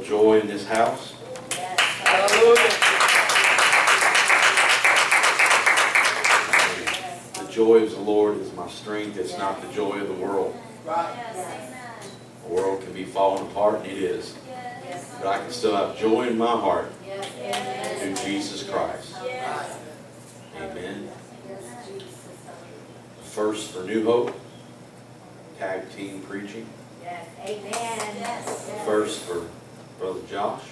joy in this house? Yes. Hallelujah. The joy of the Lord is my strength. It's not the joy of the world. Right. Yes. The world can be falling apart, and it is. Yes. But I can still have joy in my heart Yes. through Jesus Christ. Yes. Amen. First for New Hope, tag team preaching. Yes. Amen. Yes. First for Brother Josh.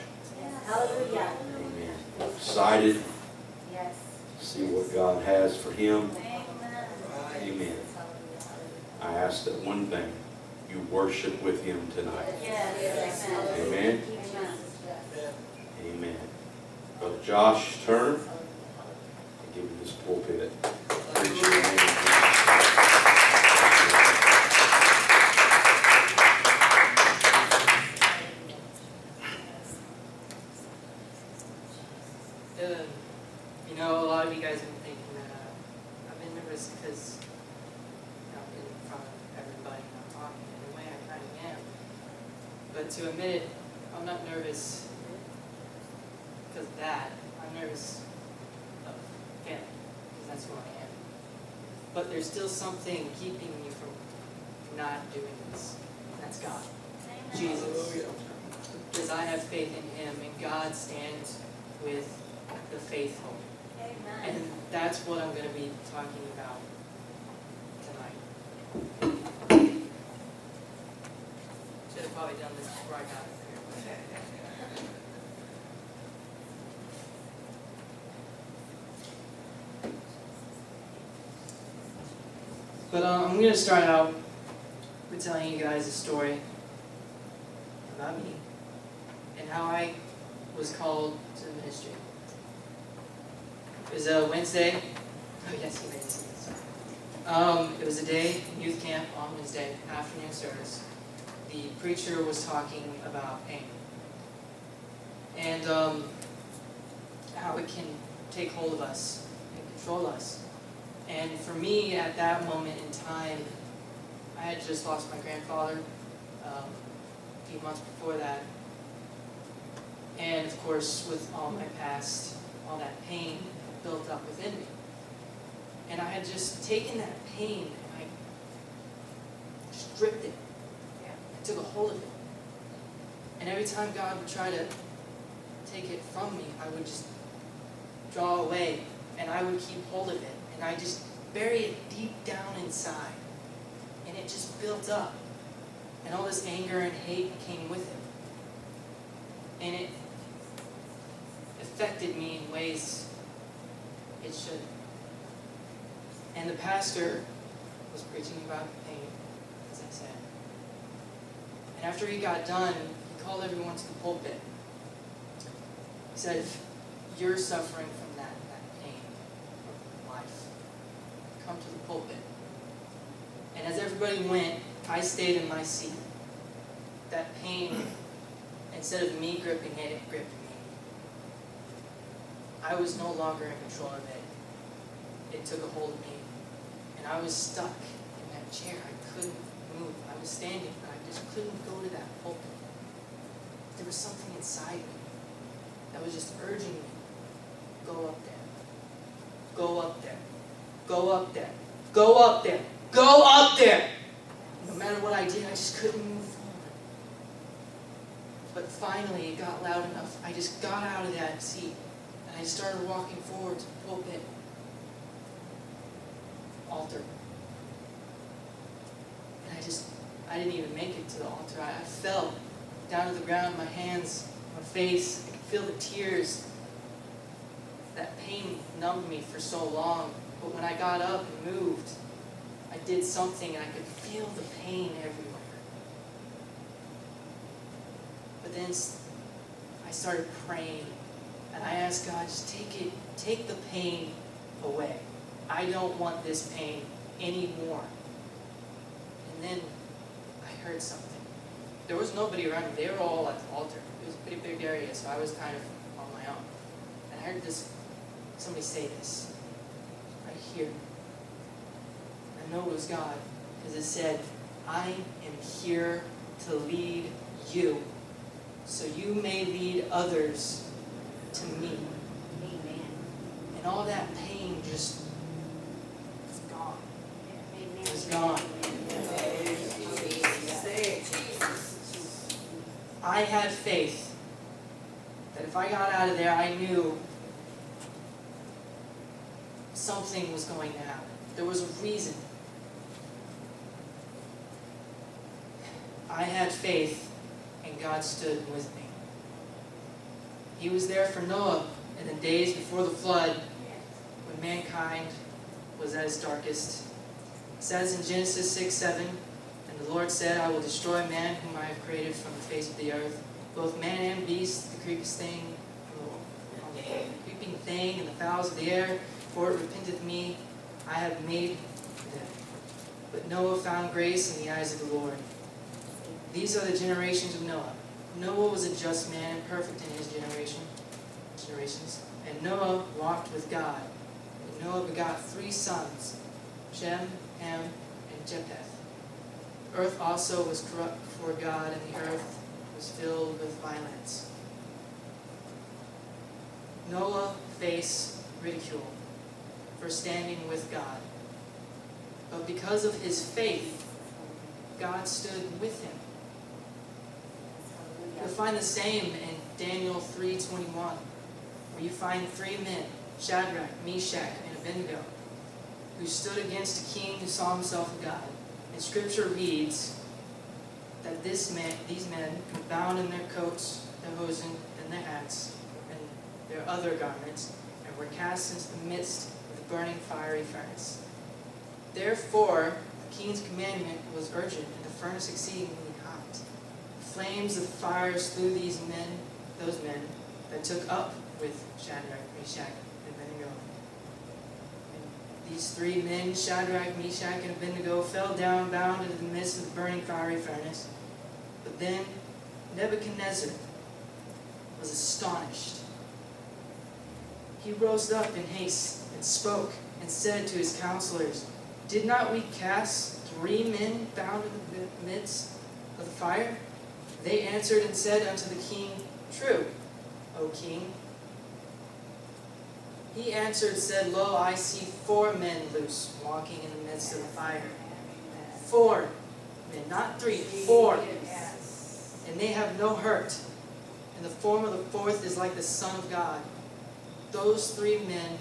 Hallelujah. Amen. Excited Yes. to see what God has for him. Amen. Amen. I ask that one thing, you worship with him tonight. Yes. Amen. Amen. Amen. Brother Josh Turner, I give you this pulpit. Preach your name. You know, a lot of you guys have been thinking that I've been nervous because I've been in front of everybody and I'm talking. In a way, I kind of am. But to admit it, I'm not nervous because of that. I'm nervous of him because that's who I am. But there's still something keeping me from not doing this. And that's God. Jesus. Because I have faith in him and God stands with the faithful. And that's what I'm going to be talking about tonight. Should have probably done this before I got here. But I'm going to start out with telling you guys a story about me and how I was called to the ministry. It was a Wednesday. Oh yes, you made this. It was a day youth camp on Wednesday afternoon service. The preacher was talking about pain and how it can take hold of us and control us. And for me, at that moment in time, I had just lost my grandfather a few months before that. And of course, with all my past, all that pain built up within me. And I had just taken that pain and I stripped it. I took a hold of it. And every time God would try to take it from me, I would just draw away and I would keep hold of it. And I just bury it deep down inside. And it just built up. And all this anger and hate came with it. And it affected me in ways it should. And the pastor was preaching about pain, as I said. And after he got done, he called everyone to the pulpit. He said, if you're suffering from that pain of life, come to the pulpit. And as everybody went, I stayed in my seat. That pain, instead of me gripping it, it gripped me. I was no longer in control of it. It took a hold of me. And I was stuck in that chair. I couldn't move. I was standing, but I just couldn't go to that pulpit. There was something inside me that was just urging me, go up there. Go up there. Go up there. Go up there. Go up there. No matter what I did, I just couldn't move forward. But finally, it got loud enough. I just got out of that seat. And I started walking forward to the pulpit. Altar. And I didn't even make it to the altar. I fell down to the ground, my hands, my face. I could feel the tears. That pain numbed me for so long. But when I got up and moved, I did something and I could feel the pain everywhere. But then I started praying and I asked God, just take the pain away. I don't want this pain anymore. And then I heard something. There was nobody around me. They were all at the altar. It was a pretty big area, so I was kind of on my own. And I heard somebody say this. Right here. I know it was God, because it said, I am here to lead you. so you may lead others to me. Amen. And all that pain just is gone. Amen. It's gone. I had faith that if I got out of there, I knew something was going to happen. There was a reason. I had faith, and God stood with me. He was there for Noah in the days before the flood, when mankind was at its darkest. It says in Genesis 6:7, "And the Lord said, I will destroy man whom I have created from the face of the earth, both man and beast, the creeping thing, and the fowls of the air, for it repenteth me, I have made them. But Noah found grace in the eyes of the Lord." These are the generations of Noah. Noah was a just man and perfect in his generations. And Noah walked with God. And Noah begot 3 sons, Shem, Ham, and Japheth. The earth also was corrupt before God, and the earth was filled with violence. Noah faced ridicule for standing with God. But because of his faith, God stood with him. You'll find the same in Daniel 3:21, where you find 3 men, Shadrach, Meshach, and Abednego, who stood against a king who saw himself a god. And Scripture reads that these men were bound in their coats, their hosen, and their hats, and their other garments, and were cast into the midst of the burning fiery furnace. Therefore, the king's commandment was urgent, and the furnace exceedingly hot. Flames of fire slew those men that took up with Shadrach, Meshach, and Abednego. And these 3 men, Shadrach, Meshach, and Abednego, fell down bound into the midst of the burning fiery furnace. But then Nebuchadnezzar was astonished. He rose up in haste and spoke and said to his counselors, "Did not we cast 3 men bound in the midst of the fire?" They answered and said unto the king, "True, O king." He answered, said, "Lo, I see 4 men loose, walking in the midst of the fire." 4 men, not 3, 4. And they have no hurt. And the form of the 4th is like the Son of God. Those 3 men,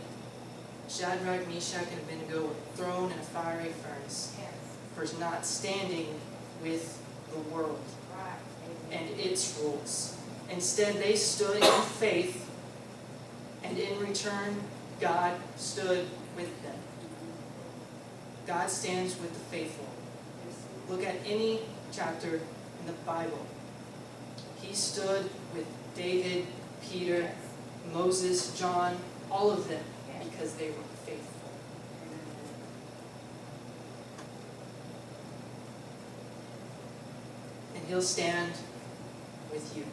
Shadrach, Meshach, and Abednego, were thrown in a fiery furnace for not standing with the world and its rules. Instead, they stood in faith, and in return, God stood with them. God stands with the faithful. Look at any chapter in the Bible. He stood with David, Peter, Moses, John, all of them, because they were faithful. And He'll stand with you.